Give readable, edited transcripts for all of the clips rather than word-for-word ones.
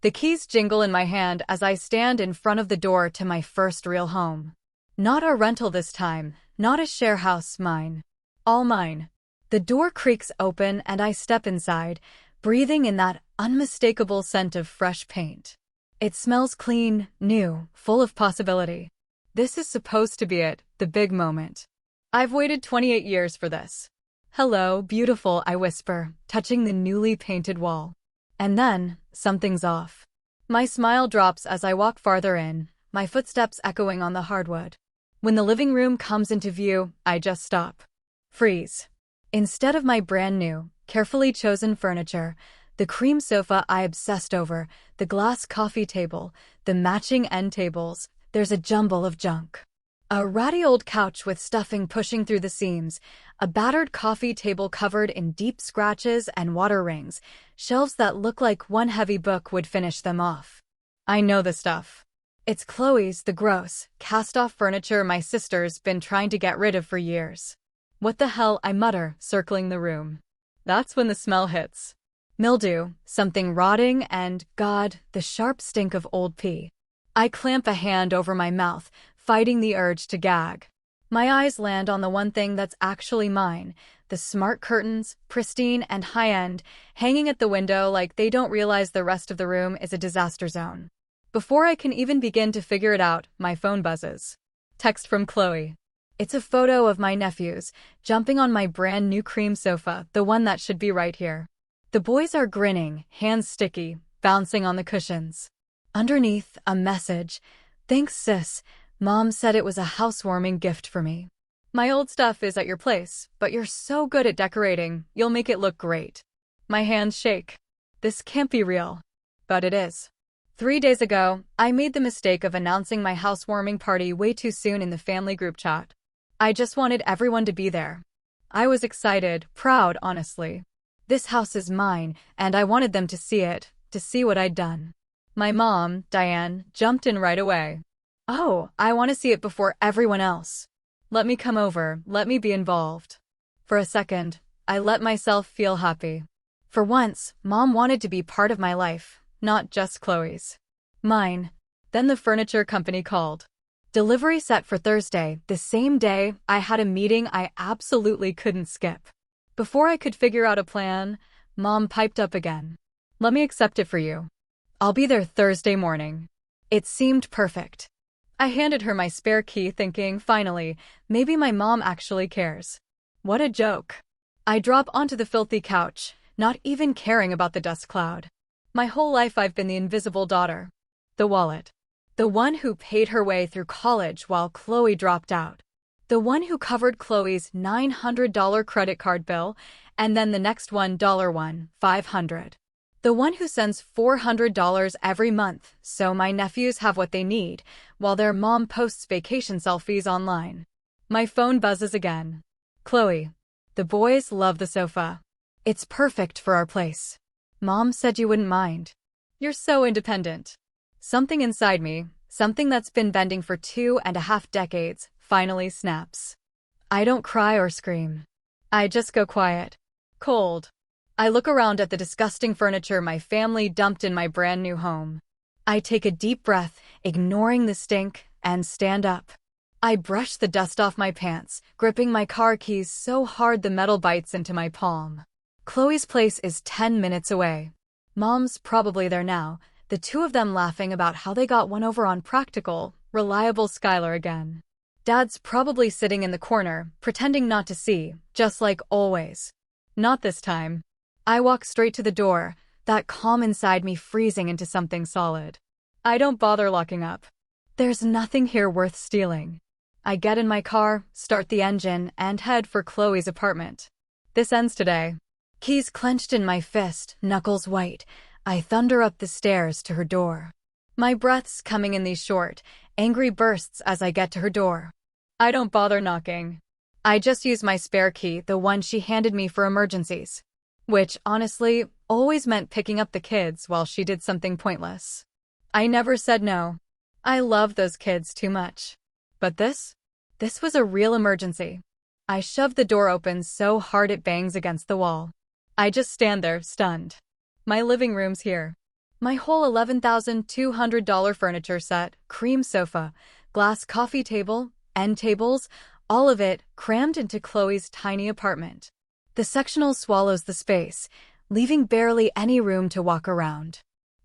The keys jingle in my hand as I stand in front of the door to my first real home. Not a rental this time, not a share house, mine. All mine. The door creaks open and I step inside, breathing in that unmistakable scent of fresh paint. It smells clean, new, full of possibility. This is supposed to be it, the big moment. I've waited 28 years for this. Hello, beautiful, I whisper, touching the newly painted wall. And then, something's off. My smile drops as I walk farther in, my footsteps echoing on the hardwood. When the living room comes into view, I just stop. Freeze. Instead of my brand new, carefully chosen furniture, the cream sofa I obsessed over, the glass coffee table, the matching end tables, there's a jumble of junk. A ratty old couch with stuffing pushing through the seams, a battered coffee table covered in deep scratches and water rings, shelves that look like one heavy book would finish them off. I know the stuff. It's Chloe's, the gross, cast-off furniture my sister's been trying to get rid of for years. What the hell, I mutter, circling the room. That's when the smell hits. Mildew, something rotting, and, God, the sharp stink of old pee. I clamp a hand over my mouth, fighting the urge to gag. My eyes land on the one thing that's actually mine, the smart curtains, pristine and high-end, hanging at the window like they don't realize the rest of the room is a disaster zone. Before I can even begin to figure it out, my phone buzzes. Text from Chloe. It's a photo of my nephews, jumping on my brand new cream sofa, the one that should be right here. The boys are grinning, hands sticky, bouncing on the cushions. Underneath, a message. Thanks, sis. Mom said it was a housewarming gift for me. My old stuff is at your place, but you're so good at decorating, you'll make it look great. My hands shake. This can't be real. But it is. 3 days ago, I made the mistake of announcing my housewarming party way too soon in the family group chat. I just wanted everyone to be there. I was excited, proud, honestly. This house is mine, and I wanted them to see it, to see what I'd done. My mom, Diane, jumped in right away. Oh, I want to see it before everyone else. Let me come over, let me be involved. For a second, I let myself feel happy. For once, Mom wanted to be part of my life, not just Chloe's. Mine. Then the furniture company called. Delivery set for Thursday, the same day I had a meeting I absolutely couldn't skip. Before I could figure out a plan, Mom piped up again. Let me accept it for you. I'll be there Thursday morning. It seemed perfect. I handed her my spare key thinking, finally, maybe my mom actually cares. What a joke. I drop onto the filthy couch, not even caring about the dust cloud. My whole life I've been the invisible daughter. The wallet. The one who paid her way through college while Chloe dropped out. The one who covered Chloe's $900 credit card bill, and then the next $1 $500. The one who sends $400 every month so my nephews have what they need, while their mom posts vacation selfies online. My phone buzzes again. Chloe. The boys love the sofa. It's perfect for our place. Mom said you wouldn't mind. You're so independent. Something inside me, something that's been bending for 2.5 decades, finally snaps. I don't cry or scream. I just go quiet. Cold. I look around at the disgusting furniture my family dumped in my brand new home. I take a deep breath, ignoring the stink, and stand up. I brush the dust off my pants, gripping my car keys so hard the metal bites into my palm. Chloe's place is 10 minutes away. Mom's probably there now, the two of them laughing about how they got one over on practical, reliable Skylar again. Dad's probably sitting in the corner, pretending not to see, just like always. Not this time. I walk straight to the door, that calm inside me freezing into something solid. I don't bother locking up. There's nothing here worth stealing. I get in my car, start the engine, and head for Chloe's apartment. This ends today. Keys clenched in my fist, knuckles white, I thunder up the stairs to her door. My breath's coming in these short, angry bursts as I get to her door. I don't bother knocking. I just use my spare key, the one she handed me for emergencies. Which, honestly, always meant picking up the kids while she did something pointless. I never said no. I love those kids too much. But this was a real emergency. I shove the door open so hard it bangs against the wall. I just stand there, stunned. My living room's here. My whole $11,200 furniture set, cream sofa, glass coffee table, end tables, all of it crammed into Chloe's tiny apartment. The sectional swallows the space, leaving barely any room to walk around.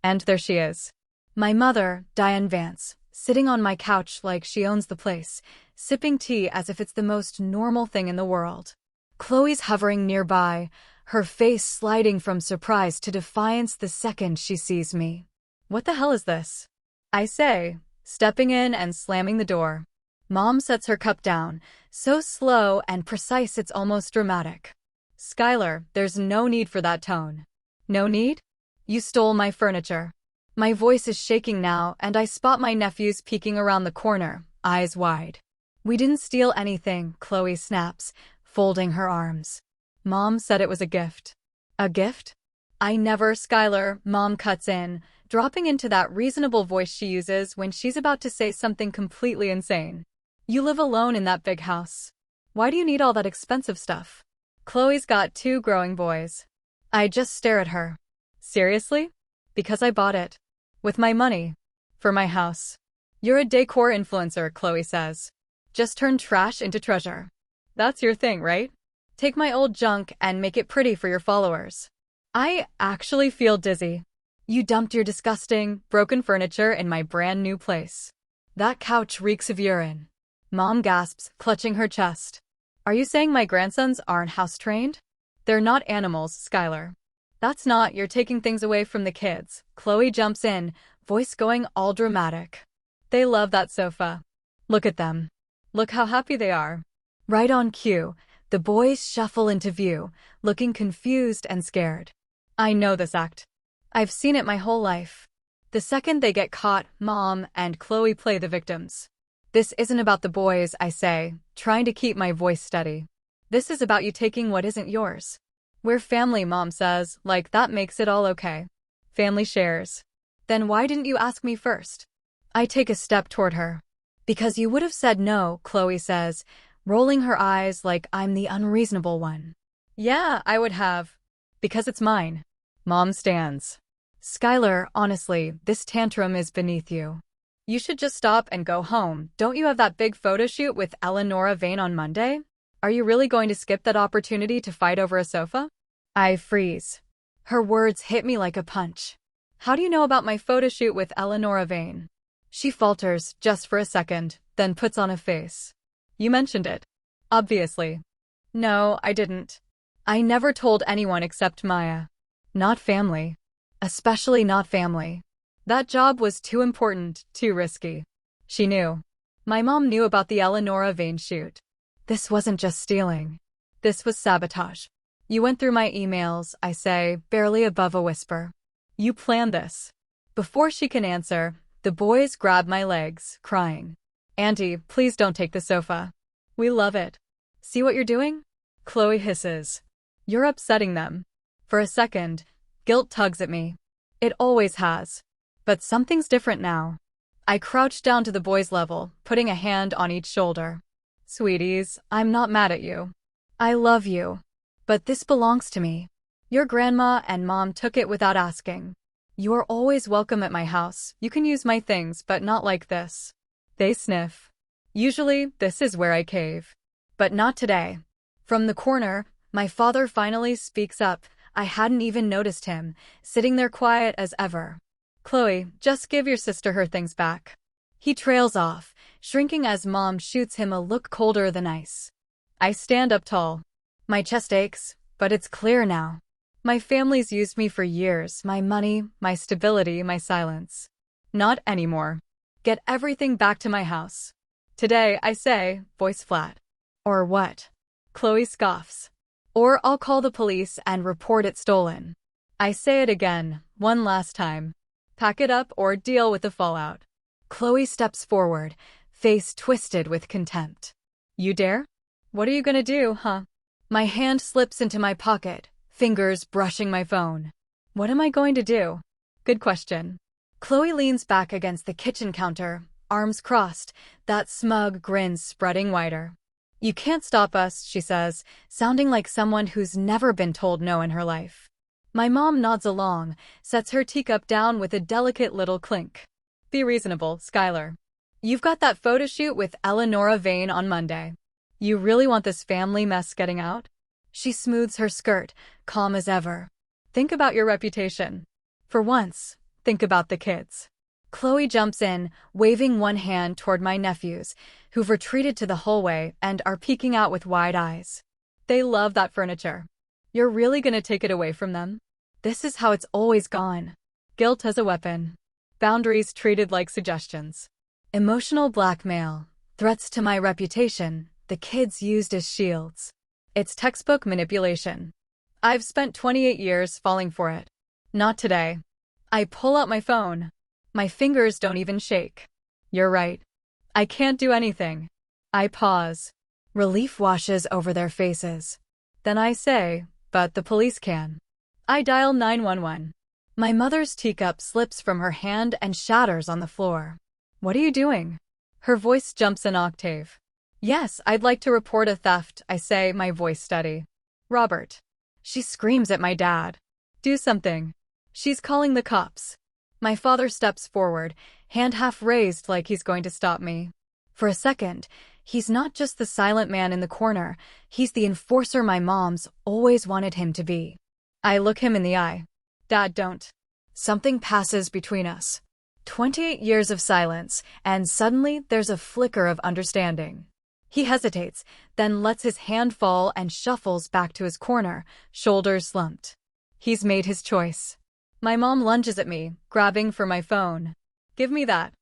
And there she is. My mother, Diane Vance, sitting on my couch like she owns the place, sipping tea as if it's the most normal thing in the world. Chloe's hovering nearby, her face sliding from surprise to defiance the second she sees me. What the hell is this? I say, stepping in and slamming the door. Mom sets her cup down, so slow and precise it's almost dramatic. Skylar, there's no need for that tone. No need? You stole my furniture. My voice is shaking now, and I spot my nephews peeking around the corner, eyes wide. We didn't steal anything, Chloe snaps, folding her arms. Mom said it was a gift. A gift? I never, Skylar, Mom cuts in, dropping into that reasonable voice she uses when she's about to say something completely insane. You live alone in that big house. Why do you need all that expensive stuff? Chloe's got 2 growing boys. I just stare at her. Seriously? Because I bought it. With my money. For my house. You're a decor influencer, Chloe says. Just turn trash into treasure. That's your thing, right? Take my old junk and make it pretty for your followers. I actually feel dizzy. You dumped your disgusting, broken furniture in my brand new place. That couch reeks of urine. Mom gasps, clutching her chest. Are you saying my grandsons aren't house-trained? They're not animals, Skylar. That's not, you're taking things away from the kids. Chloe jumps in, voice going all dramatic. They love that sofa. Look at them. Look how happy they are. Right on cue, the boys shuffle into view, looking confused and scared. I know this act. I've seen it my whole life. The second they get caught, Mom and Chloe play the victims. This isn't about the boys, I say, trying to keep my voice steady. This is about you taking what isn't yours. We're family, Mom says, like that makes it all okay. Family shares. Then why didn't you ask me first? I take a step toward her. Because you would have said no, Chloe says, rolling her eyes like I'm the unreasonable one. Yeah, I would have. Because it's mine. Mom stands. Skylar, honestly, this tantrum is beneath you. You should just stop and go home. Don't you have that big photo shoot with Eleanora Vane on Monday? Are you really going to skip that opportunity to fight over a sofa? I freeze. Her words hit me like a punch. How do you know about my photo shoot with Eleanora Vane? She falters, just for a second, then puts on a face. You mentioned it. Obviously. No, I didn't. I never told anyone except Maya. Not family. Especially not family. That job was too important, too risky. She knew. My mom knew about the Eleanora Vane shoot. This wasn't just stealing. This was sabotage. You went through my emails, I say, barely above a whisper. You planned this. Before she can answer, the boys grab my legs, crying. Auntie, please don't take the sofa. We love it. See what you're doing? Chloe hisses. You're upsetting them. For a second, guilt tugs at me. It always has. But something's different now. I crouch down to the boys' level, putting a hand on each shoulder. Sweeties, I'm not mad at you. I love you. But this belongs to me. Your grandma and mom took it without asking. You're always welcome at my house. You can use my things, but not like this. They sniff. Usually, this is where I cave. But not today. From the corner, my father finally speaks up. I hadn't even noticed him, sitting there quiet as ever. Chloe, just give your sister her things back. He trails off, shrinking as Mom shoots him a look colder than ice. I stand up tall. My chest aches, but it's clear now. My family's used me for years, my money, my stability, my silence. Not anymore. Get everything back to my house. Today, I say, voice flat. Or what? Chloe scoffs. Or I'll call the police and report it stolen. I say it again, one last time. Pack it up or deal with the fallout. Chloe steps forward, face twisted with contempt. You dare? What are you gonna do, huh? My hand slips into my pocket, fingers brushing my phone. What am I going to do? Good question. Chloe leans back against the kitchen counter, arms crossed, that smug grin spreading wider. You can't stop us, she says, sounding like someone who's never been told no in her life. My mom nods along, sets her teacup down with a delicate little clink. Be reasonable, Skylar. You've got that photo shoot with Eleonora Vane on Monday. You really want this family mess getting out? She smooths her skirt, calm as ever. Think about your reputation. For once, think about the kids. Chloe jumps in, waving one hand toward my nephews, who've retreated to the hallway and are peeking out with wide eyes. They love that furniture. You're really gonna take it away from them? This is how it's always gone. Guilt as a weapon. Boundaries treated like suggestions. Emotional blackmail. Threats to my reputation, the kids used as shields. It's textbook manipulation. I've spent 28 years falling for it. Not today. I pull out my phone. My fingers don't even shake. You're right. I can't do anything. I pause. Relief washes over their faces. Then I say, but the police can. I dial 911. My mother's teacup slips from her hand and shatters on the floor. What are you doing? Her voice jumps an octave. Yes, I'd like to report a theft, I say, my voice steady. Robert. She screams at my dad. Do something. She's calling the cops. My father steps forward, hand half raised like he's going to stop me. For a second, he's not just the silent man in the corner, he's the enforcer my mom's always wanted him to be. I look him in the eye. Dad, don't. Something passes between us. 28 years of silence, and suddenly there's a flicker of understanding. He hesitates, then lets his hand fall and shuffles back to his corner, shoulders slumped. He's made his choice. My mom lunges at me, grabbing for my phone. Give me that.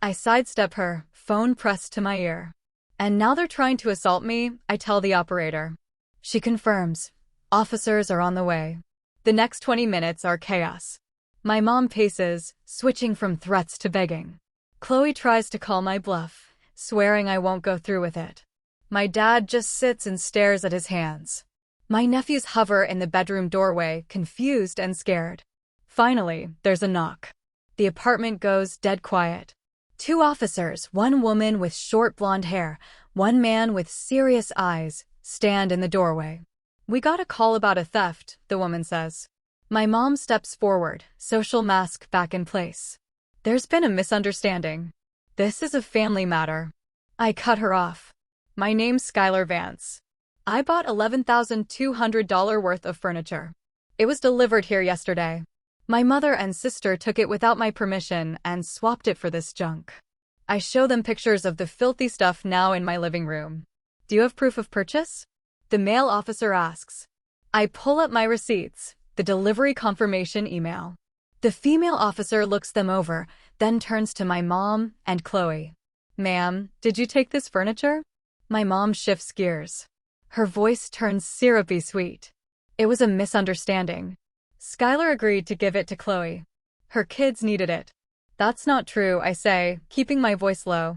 I sidestep her, phone pressed to my ear. And now they're trying to assault me, I tell the operator. She confirms. Officers are on the way. The next 20 minutes are chaos. My mom paces, switching from threats to begging. Chloe tries to call my bluff, swearing I won't go through with it. My dad just sits and stares at his hands. My nephews hover in the bedroom doorway, confused and scared. Finally, there's a knock. The apartment goes dead quiet. 2 officers, 1 woman with short blonde hair, 1 man with serious eyes, stand in the doorway. We got a call about a theft, the woman says. My mom steps forward, social mask back in place. There's been a misunderstanding. This is a family matter. I cut her off. My name's Skylar Vance. I bought $11,200 worth of furniture. It was delivered here yesterday. My mother and sister took it without my permission and swapped it for this junk. I show them pictures of the filthy stuff now in my living room. Do you have proof of purchase? The male officer asks. I pull up my receipts, the delivery confirmation email. The female officer looks them over, then turns to my mom and Chloe. Ma'am, did you take this furniture? My mom shifts gears. Her voice turns syrupy sweet. It was a misunderstanding. Skylar agreed to give it to Chloe. Her kids needed it. That's not true, I say, keeping my voice low.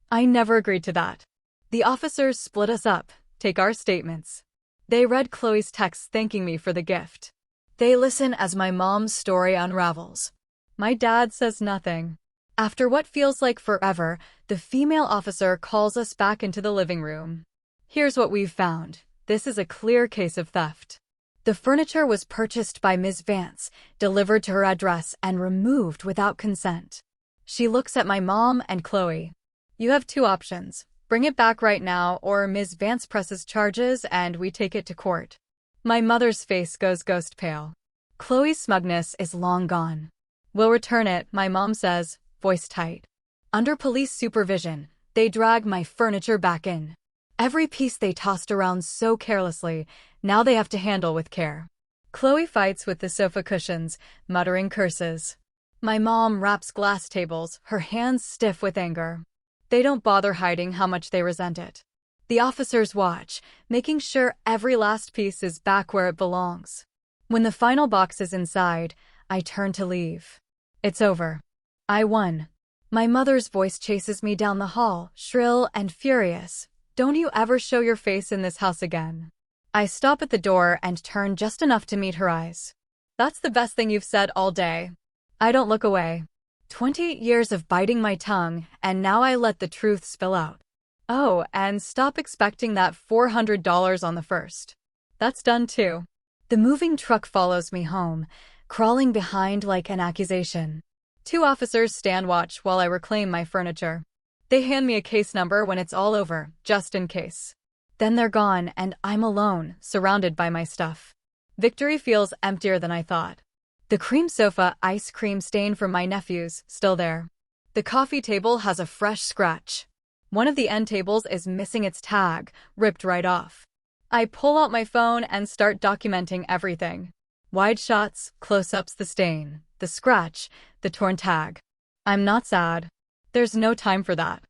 I never agreed to that. The officers split us up, take our statements. They read Chloe's text thanking me for the gift. They listen as my mom's story unravels. My dad says nothing. After what feels like forever, the female officer calls us back into the living room. Here's what we've found. This is a clear case of theft. The furniture was purchased by Ms. Vance, delivered to her address, and removed without consent. She looks at my mom and Chloe. You have 2 options. Bring it back right now, or Ms. Vance presses charges and we take it to court. My mother's face goes ghost pale. Chloe's smugness is long gone. We'll return it, my mom says, voice tight. Under police supervision, they drag my furniture back in. Every piece they tossed around so carelessly, now they have to handle with care. Chloe fights with the sofa cushions, muttering curses. My mom wraps glass tables, her hands stiff with anger. They don't bother hiding how much they resent it. The officers watch, making sure every last piece is back where it belongs. When the final box is inside, I turn to leave. It's over. I won. My mother's voice chases me down the hall, shrill and furious. Don't you ever show your face in this house again. I stop at the door and turn just enough to meet her eyes. That's the best thing you've said all day. I don't look away. 28 years of biting my tongue, and now I let the truth spill out. Oh, and stop expecting that $400 on the first. That's done too. The moving truck follows me home, crawling behind like an accusation. 2 officers stand watch while I reclaim my furniture. They hand me a case number when it's all over, just in case. Then they're gone and I'm alone, surrounded by my stuff. Victory feels emptier than I thought. The cream sofa ice cream stain from my nephews, still there. The coffee table has a fresh scratch. One of the end tables is missing its tag, ripped right off. I pull out my phone and start documenting everything. Wide shots, close-ups, the stain, the scratch, the torn tag. I'm not sad. There's no time for that.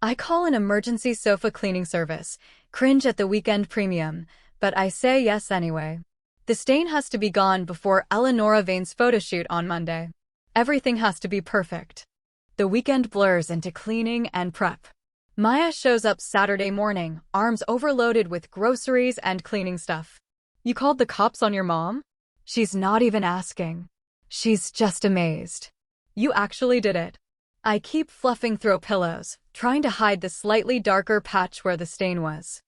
I call an emergency sofa cleaning service, cringe at the weekend premium, but I say yes anyway. The stain has to be gone before Eleonora Vane's photo shoot on Monday. Everything has to be perfect. The weekend blurs into cleaning and prep. Maya shows up Saturday morning, arms overloaded with groceries and cleaning stuff. You called the cops on your mom? She's not even asking. She's just amazed. You actually did it. I keep fluffing through pillows, trying to hide the slightly darker patch where the stain was.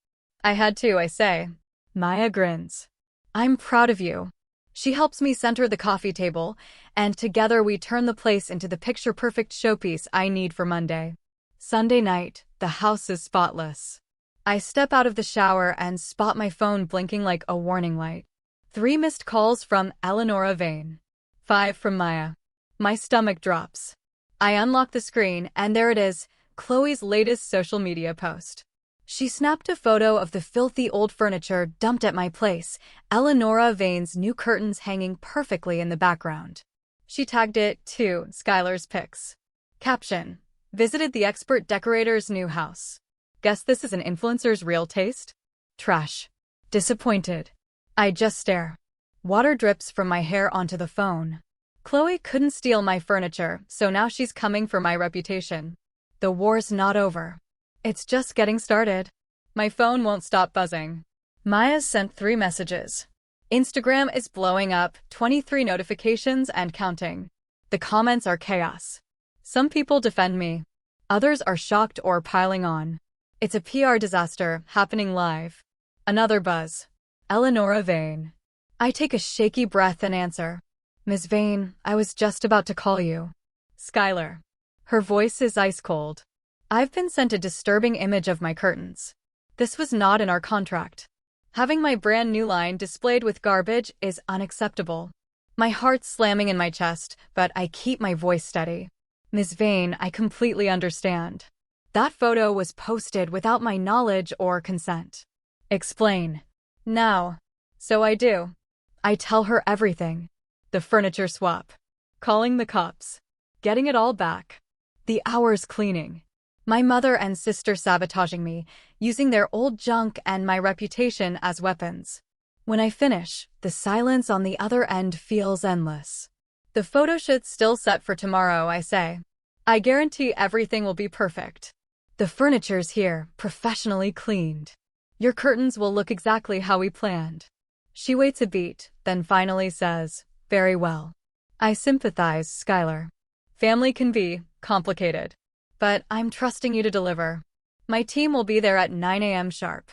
I had to, I say. Maya grins. I'm proud of you. She helps me center the coffee table, and together we turn the place into the picture-perfect showpiece I need for Monday. Sunday night, the house is spotless. I step out of the shower and spot my phone blinking like a warning light. 3 missed calls from Eleonora Vane. 5 from Maya. My stomach drops. I unlock the screen, and there it is, Chloe's latest social media post. She snapped a photo of the filthy old furniture dumped at my place, Eleonora Vane's new curtains hanging perfectly in the background. She tagged it, too, Skylar's pics. Caption: visited the expert decorator's new house. Guess this is an influencer's real taste? Trash. Disappointed. I just stare. Water drips from my hair onto the phone. Chloe couldn't steal my furniture, so now she's coming for my reputation. The war's not over. It's just getting started. My phone won't stop buzzing. Maya's sent 3 messages. Instagram is blowing up, 23 notifications and counting. The comments are chaos. Some people defend me. Others are shocked or piling on. It's a PR disaster happening live. Another buzz. Eleonora Vane. I take a shaky breath and answer. Ms. Vane, I was just about to call you. Skylar. Her voice is ice cold. I've been sent a disturbing image of my curtains. This was not in our contract. Having my brand new line displayed with garbage is unacceptable. My heart's slamming in my chest, but I keep my voice steady. Ms. Vane, I completely understand. That photo was posted without my knowledge or consent. Explain. Now. So I do. I tell her everything. The furniture swap. Calling the cops. Getting it all back. The hours cleaning. My mother and sister sabotaging me, using their old junk and my reputation as weapons. When I finish, the silence on the other end feels endless. The photo shoot's still set for tomorrow, I say. I guarantee everything will be perfect. The furniture's here, professionally cleaned. Your curtains will look exactly how we planned. She waits a beat, then finally says, very well. I sympathize, Skylar. Family can be complicated. But I'm trusting you to deliver. My team will be there at 9 a.m. sharp.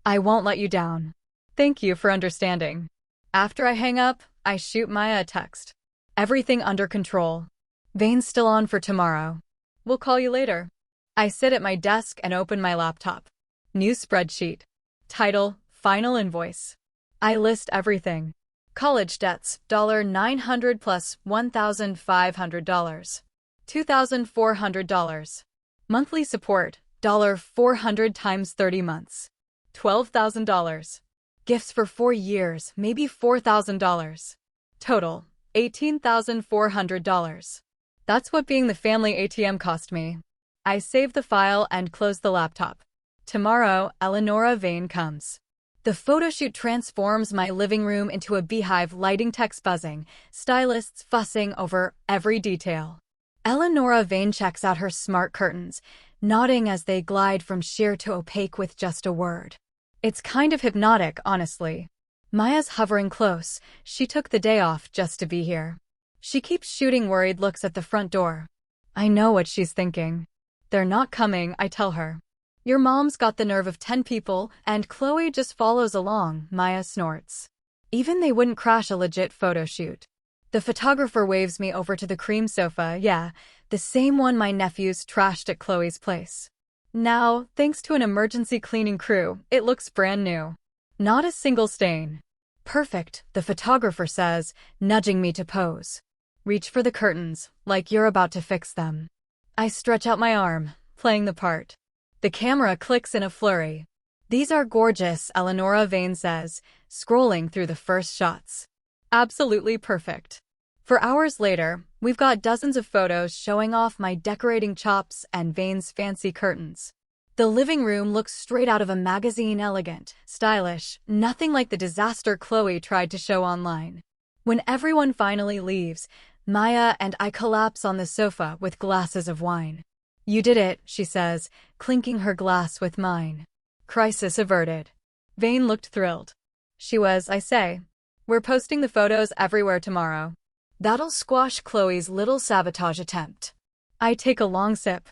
I won't let you down. Thank you for understanding. After I hang up, I shoot Maya a text. Everything under control. Vane's still on for tomorrow. We'll call you later. I sit at my desk and open my laptop. New spreadsheet. Title, final invoice. I list everything. College debts, $900 plus $1,500. $2,400. Monthly support, $400 times 30 months. $12,000. Gifts for 4 years, maybe $4,000. Total, $18,400. That's what being the family ATM cost me. I save the file and close the laptop. Tomorrow, Eleonora Vane comes. The photoshoot transforms my living room into a beehive, lighting techs buzzing, stylists fussing over every detail. Eleonora Vane checks out her smart curtains, nodding as they glide from sheer to opaque with just a word. It's kind of hypnotic, honestly. Maya's hovering close. She took the day off just to be here. She keeps shooting worried looks at the front door. I know what she's thinking. They're not coming, I tell her. Your mom's got the nerve of 10 people, and Chloe just follows along, Maya snorts. Even they wouldn't crash a legit photo shoot. The photographer waves me over to the cream sofa, yeah, the same one my nephews trashed at Chloe's place. Now, thanks to an emergency cleaning crew, it looks brand new. Not a single stain. Perfect, the photographer says, nudging me to pose. Reach for the curtains, like you're about to fix them. I stretch out my arm, playing the part. The camera clicks in a flurry. These are gorgeous, Eleonora Vane says, scrolling through the first shots. Absolutely perfect. For hours later, we've got dozens of photos showing off my decorating chops and Vane's fancy curtains. The living room looks straight out of a magazine, elegant, stylish, nothing like the disaster Chloe tried to show online. When everyone finally leaves, Maya and I collapse on the sofa with glasses of wine. You did it, she says, clinking her glass with mine. Crisis averted. Vane looked thrilled. She was, I say. We're posting the photos everywhere tomorrow. That'll squash Chloe's little sabotage attempt. I take a long sip.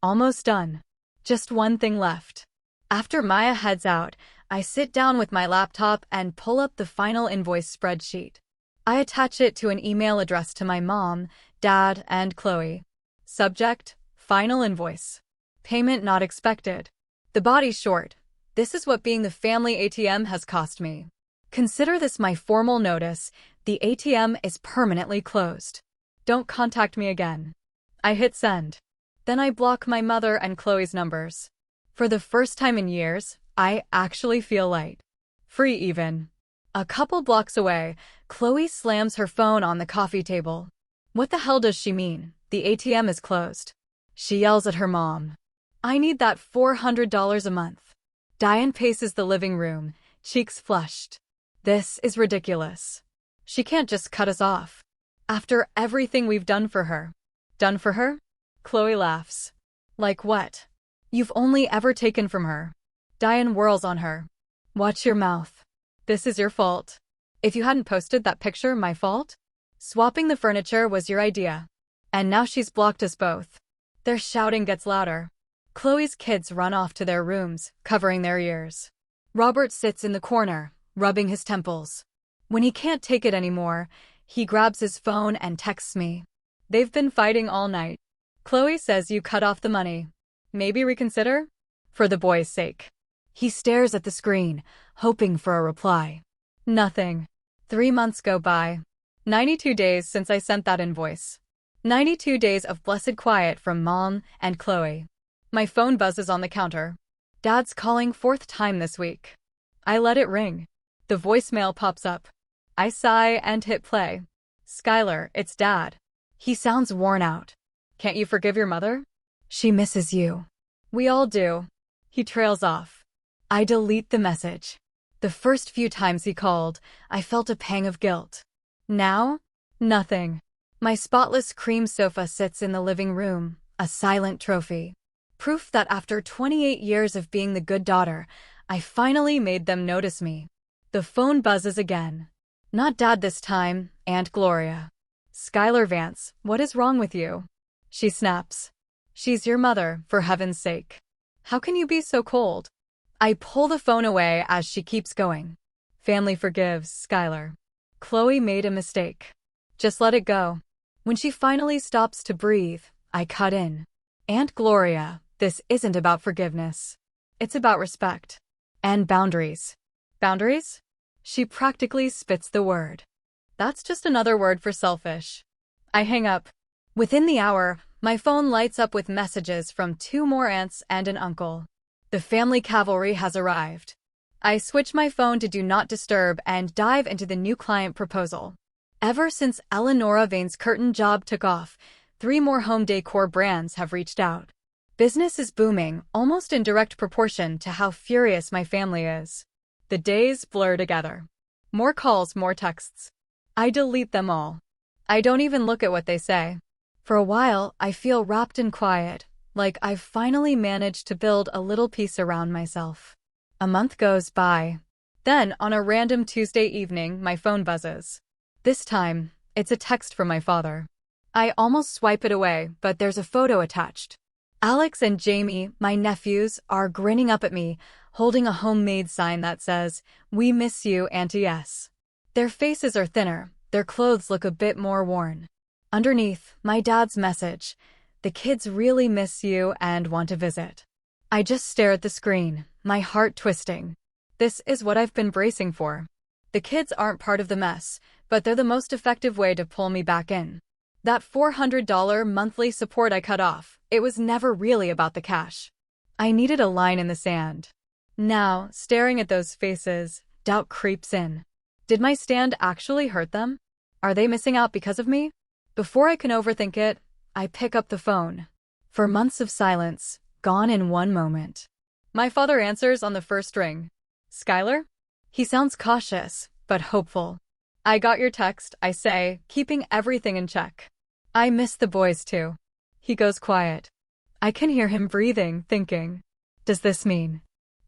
Almost done. Just one thing left. After Maya heads out, I sit down with my laptop and pull up the final invoice spreadsheet. I attach it to an email addressed to my mom, dad, and Chloe. Subject: Final invoice. Payment not expected. The body's short. This is what being the family ATM has cost me. Consider this my formal notice. The ATM is permanently closed. Don't contact me again. I hit send. Then I block my mother and Chloe's numbers. For the first time in years, I actually feel light. Free even. A couple blocks away, Chloe slams her phone on the coffee table. What the hell does she mean? The ATM is closed. She yells at her mom. I need that $400 a month. Diane paces the living room, cheeks flushed. This is ridiculous. She can't just cut us off. After everything we've done for her. Done for her? Chloe laughs. Like what? You've only ever taken from her. Diane whirls on her. Watch your mouth. This is your fault. If you hadn't posted that picture, my fault? Swapping the furniture was your idea. And now she's blocked us both. Their shouting gets louder. Chloe's kids run off to their rooms, covering their ears. Robert sits in the corner, rubbing his temples. When he can't take it anymore, he grabs his phone and texts me. They've been fighting all night. Chloe says you cut off the money. Maybe reconsider? For the boy's sake. He stares at the screen, hoping for a reply. Nothing. 3 months go by. 92 days since I sent that invoice. 92 days of blessed quiet from Mom and Chloe. My phone buzzes on the counter. Dad's calling 4th time this week. I let it ring. The voicemail pops up. I sigh and hit play. Skylar, it's Dad. He sounds worn out. Can't you forgive your mother? She misses you. We all do. He trails off. I delete the message. The first few times he called, I felt a pang of guilt. Now? Nothing. My spotless cream sofa sits in the living room, a silent trophy. Proof that after 28 years of being the good daughter, I finally made them notice me. The phone buzzes again. Not Dad this time, Aunt Gloria. Skylar Vance, what is wrong with you? She snaps. She's your mother, for heaven's sake. How can you be so cold? I pull the phone away as she keeps going. Family forgives, Skylar. Chloe made a mistake. Just let it go. When she finally stops to breathe, I cut in. Aunt Gloria, this isn't about forgiveness. It's about respect. And boundaries. Boundaries? She practically spits the word. That's just another word for selfish. I hang up. Within the hour, my phone lights up with messages from 2 more aunts and an uncle. The family cavalry has arrived. I switch my phone to Do Not Disturb and dive into the new client proposal. Ever since Eleonora Vane's curtain job took off, 3 more home decor brands have reached out. Business is booming, almost in direct proportion to how furious my family is. The days blur together. More calls, more texts. I delete them all. I don't even look at what they say. For a while, I feel wrapped in quiet, like I've finally managed to build a little peace around myself. A month goes by. Then, on a random Tuesday evening, my phone buzzes. This time, it's a text from my father. I almost swipe it away, but there's a photo attached. Alex and Jamie, my nephews, are grinning up at me, holding a homemade sign that says, "We miss you, Auntie S." Their faces are thinner, their clothes look a bit more worn. Underneath, my dad's message: "The kids really miss you and want to visit." I just stare at the screen, my heart twisting. This is what I've been bracing for. The kids aren't part of the mess, but they're the most effective way to pull me back in. That $400 monthly support I cut off, it was never really about the cash. I needed a line in the sand. Now, staring at those faces, doubt creeps in. Did my stand actually hurt them? Are they missing out because of me? Before I can overthink it, I pick up the phone. For months of silence, gone in one moment. My father answers on the first ring. "Skylar?" He sounds cautious, but hopeful. "I got your text," I say, keeping everything in check. "I miss the boys too." He goes quiet. I can hear him breathing, thinking, does this mean?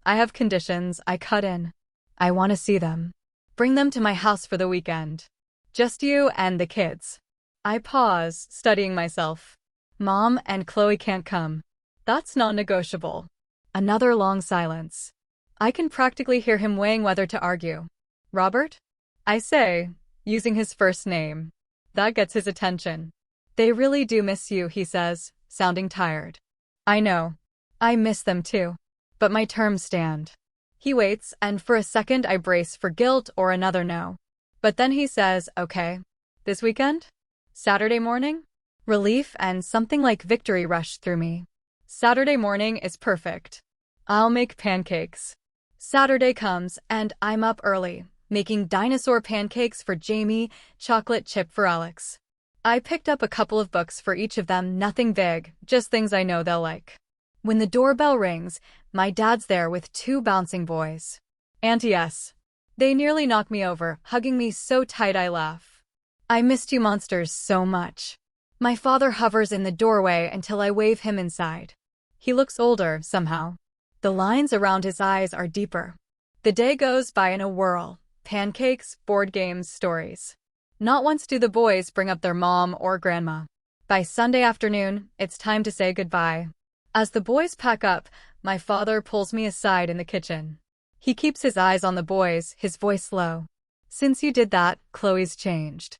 I have conditions. I cut in. "I want to see them. Bring them to my house for the weekend. Just you and the kids." I pause, studying myself. "Mom and Chloe can't come." That's non-negotiable. Another long silence. I can practically hear him weighing whether to argue. "Robert?" I say, using his first name. That gets his attention. "They really do miss you," he says, sounding tired. I know. I miss them too. But my terms stand. He waits, and for a second I brace for guilt or another no. But then he says, "Okay. This weekend? Saturday morning?" Relief and something like victory rush through me. Saturday morning is perfect. I'll make pancakes. Saturday comes, and I'm up early, making dinosaur pancakes for Jamie, chocolate chip for Alex. I picked up a couple of books for each of them, nothing big, just things I know they'll like. When the doorbell rings, my dad's there with two bouncing boys. Auntie S. They nearly knock me over, hugging me so tight I laugh. "I missed you monsters so much." My father hovers in the doorway until I wave him inside. He looks older, somehow. The lines around his eyes are deeper. The day goes by in a whirl. Pancakes, board games, stories. Not once do the boys bring up their mom or grandma. By Sunday afternoon, it's time to say goodbye. As the boys pack up, my father pulls me aside in the kitchen. He keeps his eyes on the boys, his voice low. "Since you did that, Chloe's changed."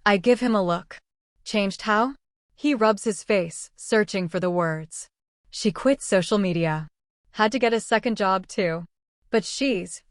I give him a look. Changed how? He rubs his face, searching for the words. "She quit social media. Had to get a second job too. But she's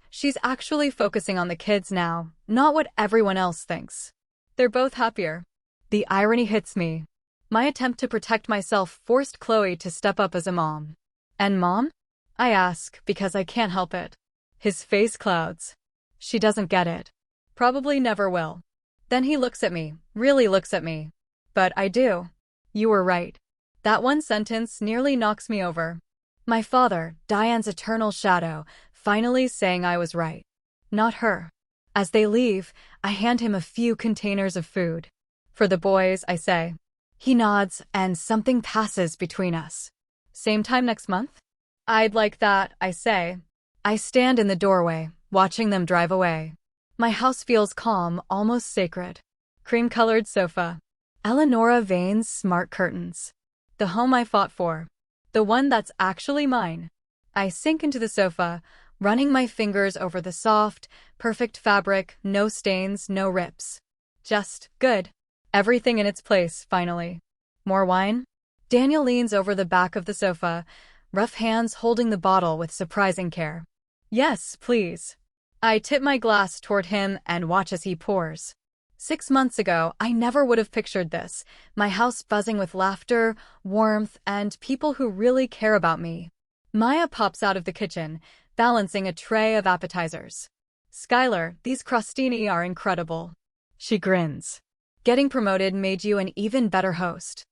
actually focusing on the kids now, not what everyone else thinks. They're both happier." The irony hits me. My attempt to protect myself forced Chloe to step up as a mom. "And Mom?" I ask, because I can't help it. His face clouds. "She doesn't get it. Probably never will." Then he looks at me, really looks at me. "But I do. You were right." That one sentence nearly knocks me over. My father, Diane's eternal shadow, finally saying I was right. Not her. As they leave, I hand him a few containers of food. "For the boys," I say. He nods, and something passes between us. "Same time next month?" "I'd like that," I say. I stand in the doorway, watching them drive away. My house feels calm, almost sacred. Cream-colored sofa. Eleonora Vane's smart curtains. The home I fought for. The one that's actually mine. I sink into the sofa, running my fingers over the soft, perfect fabric, no stains, no rips. Just good. Everything in its place, finally. More wine? Daniel leans over the back of the sofa, rough hands holding the bottle with surprising care. "Yes, please." I tip my glass toward him and watch as he pours. 6 months ago, I never would have pictured this, my house buzzing with laughter, warmth, and people who really care about me. Maya pops out of the kitchen, balancing a tray of appetizers. "Skylar, these crostini are incredible." She grins. "Getting promoted made you an even better host."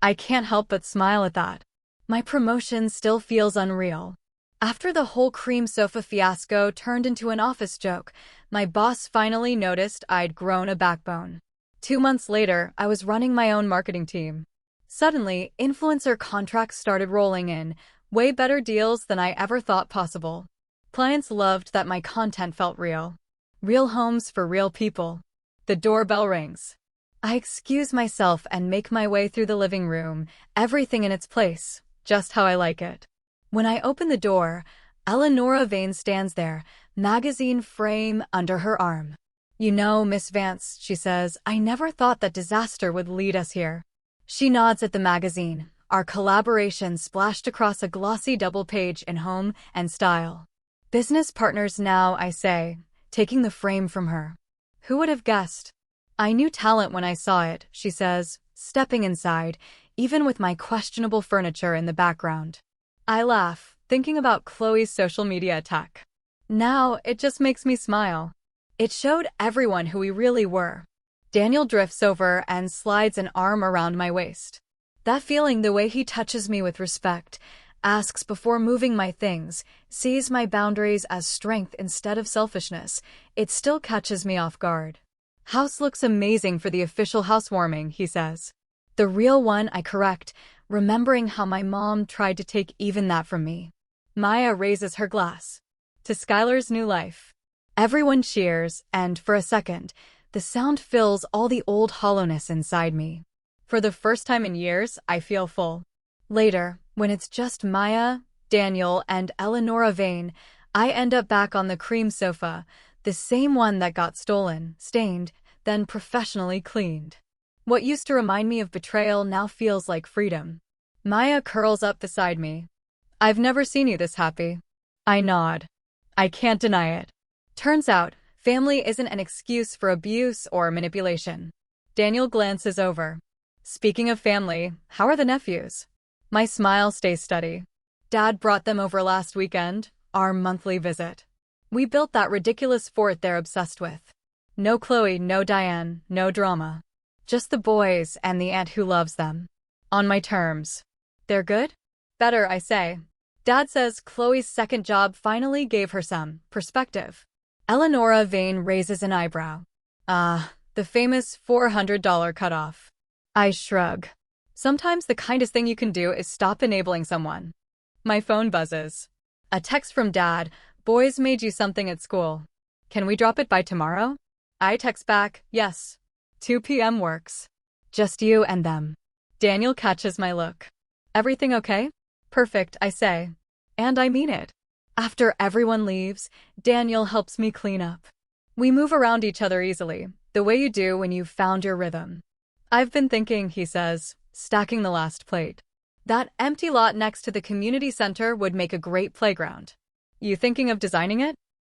I can't help but smile at that. My promotion still feels unreal. After the whole cream sofa fiasco turned into an office joke, my boss finally noticed I'd grown a backbone. 2 months later, I was running my own marketing team. Suddenly, influencer contracts started rolling in, way better deals than I ever thought possible. Clients loved that my content felt real. Real homes for real people. The doorbell rings. I excuse myself and make my way through the living room, everything in its place, just how I like it. When I open the door, Eleonora Vane stands there, magazine frame under her arm. You know, Miss Vance, she says, I never thought that disaster would lead us here. She nods at the magazine, our collaboration splashed across a glossy double page in Home and Style. Business partners now, I say, taking the frame from her. Who would have guessed? I knew talent when I saw it, she says, stepping inside, even with my questionable furniture in the background. I laugh, thinking about Chloe's social media attack. Now, it just makes me smile. It showed everyone who we really were. Daniel drifts over and slides an arm around my waist. That feeling, the way he touches me with respect, asks before moving my things, sees my boundaries as strength instead of selfishness, it still catches me off guard. House looks amazing for the official housewarming, he says. The real one, I correct, remembering how my mom tried to take even that from me. Maya raises her glass. To Skylar's new life. Everyone cheers, and for a second, the sound fills all the old hollowness inside me. For the first time in years, I feel full. Later, when it's just Maya, Daniel, and Eleonora Vane, I end up back on the cream sofa, the same one that got stolen, stained, then professionally cleaned. What used to remind me of betrayal now feels like freedom. Maya curls up beside me. I've never seen you this happy. I nod. I can't deny it. Turns out, family isn't an excuse for abuse or manipulation. Daniel glances over. Speaking of family, how are the nephews? My smile stays steady. Dad brought them over last weekend, our monthly visit. We built that ridiculous fort they're obsessed with. No Chloe, no Diane, no drama. Just the boys and the aunt who loves them. On my terms. They're good? Better, I say. Dad says Chloe's second job finally gave her some perspective. Eleonora Vane raises an eyebrow. The famous $400 cutoff. I shrug. Sometimes the kindest thing you can do is stop enabling someone. My phone buzzes. A text from Dad. Boys made you something at school. Can we drop it by tomorrow? I text back, yes. 2 p.m. works. Just you and them. Daniel catches my look. Everything okay? Perfect, I say. And I mean it. After everyone leaves, Daniel helps me clean up. We move around each other easily, the way you do when you've found your rhythm. I've been thinking, he says, stacking the last plate. That empty lot next to the community center would make a great playground. You thinking of designing it?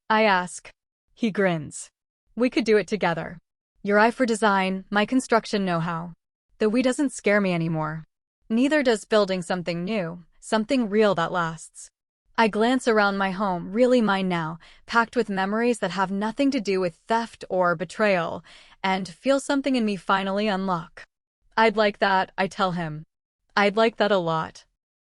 I ask. He grins. We could do it together. Your eye for design, my construction know-how. The we doesn't scare me anymore. Neither does building something new, something real that lasts. I glance around my home, really mine now, packed with memories that have nothing to do with theft or betrayal, and feel something in me finally unlock. I'd like that, I tell him. I'd like that a lot.